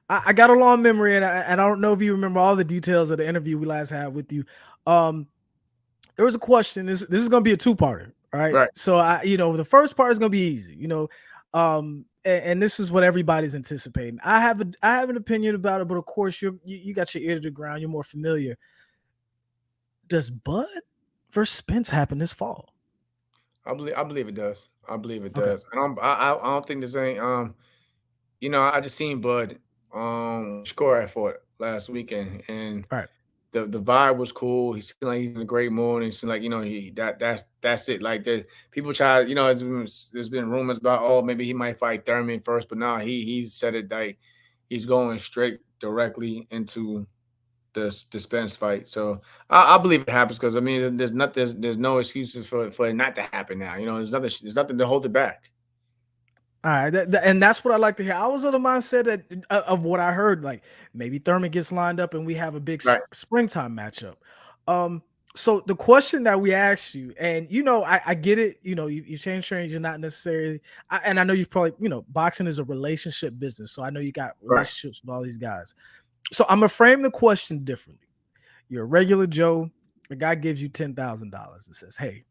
I got a long memory, and I don't know if you remember all the details of the interview we last had with you. Um, there was a question. This is going to be a two-parter, all right? Right. So the first part is going to be easy, and this is what everybody's anticipating. I have an opinion about it, but of course you got your ear to the ground. You're more familiar. Does Bud versus Spence happen this fall? I believe it does. I believe it Okay, does. I don't think there's any I just seen Bud score for it last weekend, and all right. the vibe was cool. He seemed like he's in a great mood. And he seemed like that's it. Like the people try, there's been rumors about maybe he might fight Thurman first, but now he's said it like he's going straight directly into the Spence fight. So I believe it happens because I mean there's no excuses for it not to happen now. There's nothing to hold it back. All right, and that's what I like to hear. I was of the mindset of what I heard, like maybe Thurman gets lined up and we have a big Right. springtime matchup. Um, so the question that we asked you, and I get it. You change trains, you're not necessarily, and I know you probably, boxing is a relationship business, so I know you got Right. relationships with all these guys. So I'm gonna frame the question differently. You're a regular Joe. The guy gives you $10,000 and says, "Hey,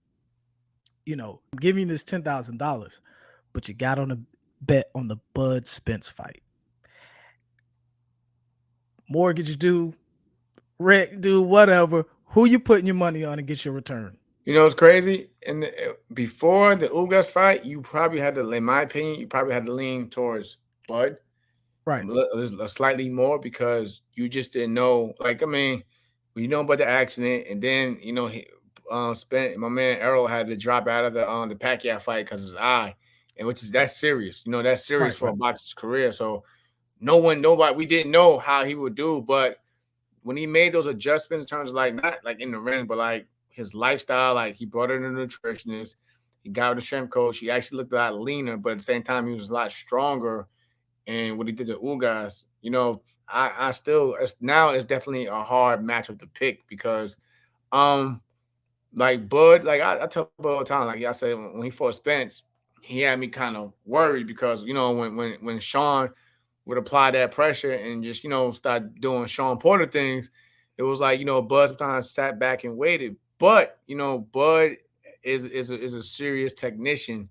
I'm giving you this $10,000, but you got on a bet on the Bud Spence fight. Mortgage due, rent due, whatever. Who you putting your money on and get your return?" It's crazy. And before the Ugas fight, you probably had to, in my opinion, you probably had to lean towards Bud Right. slightly more because you just didn't know. Like, I mean, you know about the accident, and then spent my man Errol had to drop out of the Pacquiao fight because his eye, and which is that's serious. That's serious Right. for a Right. boxer's career. So nobody, we didn't know how he would do, but when he made those adjustments in terms of like not like in the ring, but like his lifestyle, like he brought in a nutritionist, he got with a strength coach. He actually looked a lot leaner, but at the same time, he was a lot stronger. And what he did to Ugas, I still now it's definitely a hard matchup to pick because um like Bud, like I tell Bud all the time, like I said when he fought Spence, he had me kind of worried because when Sean would apply that pressure and just start doing Sean Porter things, it was like Bud sometimes sat back and waited. But Bud is a serious technician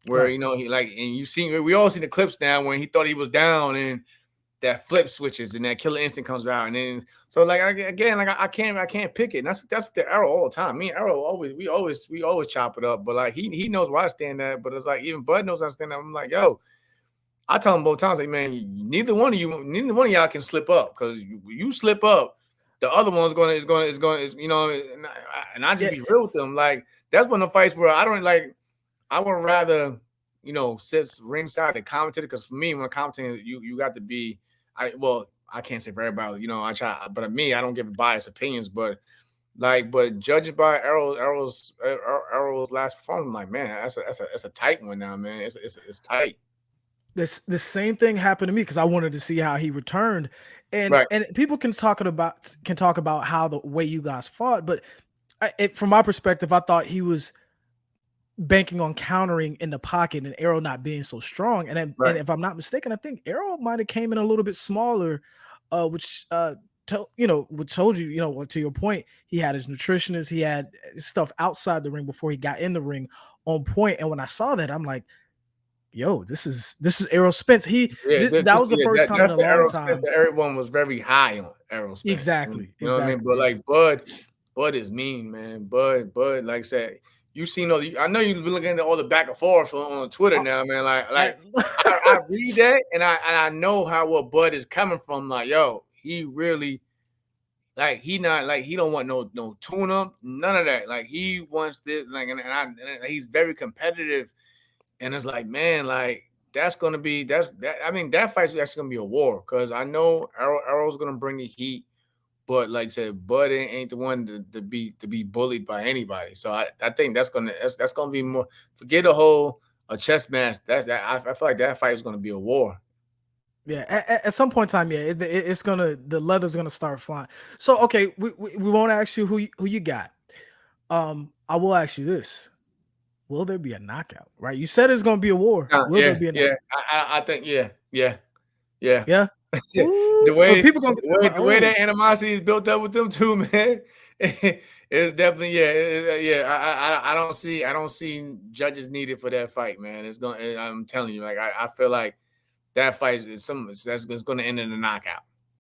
where Right. he like and you seen we all seen the clips now when he thought he was down and that flip switches and that killer instinct comes out and then so like again like I can't pick it. And that's what the Errol all the time. Me and Errol always chop it up, but like he knows where I stand at. But it's like even Bud knows I stand at. I'm like, yo, I tell him both times, like, man, neither one of y'all can slip up because you slip up, the other one's and I just Yeah. be real with them. Like that's one of the fights where I don't like. I would rather sit ringside and commentate because for me when commentating you got to be I can't say for everybody I try but me I don't give biased opinions but judging by Errol's last performance I'm like man that's a tight one now man it's tight. This the same thing happened to me because I wanted to see how he returned, and Right. and people can talk about how the way you guys fought, but from my perspective, I thought he was banking on countering in the pocket and Errol not being so strong. And Right. if I'm not mistaken, I think Errol might have came in a little bit smaller, which which told you, to your point, he had his nutritionist, he had stuff outside the ring before he got in the ring on point. And when I saw that, I'm like, yo, this is Errol Spence. Yeah, That was the first time in that's a the long Aerospace time. that everyone was very high on Aerospace. Exactly, You know what I mean? exactly. But Yeah. like Bud is mean, man. Bud, like I said, you seen all the. I know you've been looking at all the back and forth on Twitter Uh, now, man. Like, I, like I read that and I know how what Bud is coming from. Like, yo, he really like he not like he don't want no tune up, none of that. Like he wants this, like and he's very competitive and it's like, man, like that's gonna be that. I mean, that fight's actually gonna be a war because I know Errol's gonna bring the heat, but like I said, Bud ain't the one to be bullied by anybody. So I think that's gonna be more. Forget a whole a chess match. That's that. I feel like that fight is gonna be a war. Yeah, at some point in time, yeah, it's gonna the leather's gonna start flying. So okay, we won't ask you who you got. I will ask you this: will there be a knockout? Right? You said it's gonna be a war. Will there Yeah, be a yeah. knockout? I think yeah, yeah, yeah. Yeah. Yeah, Ooh, people gonna get the way oh. that animosity is built up with them two, man, it's definitely yeah. I don't see judges needed for that fight, man. I'm telling you, like I feel like that fight is it's going to end in a knockout.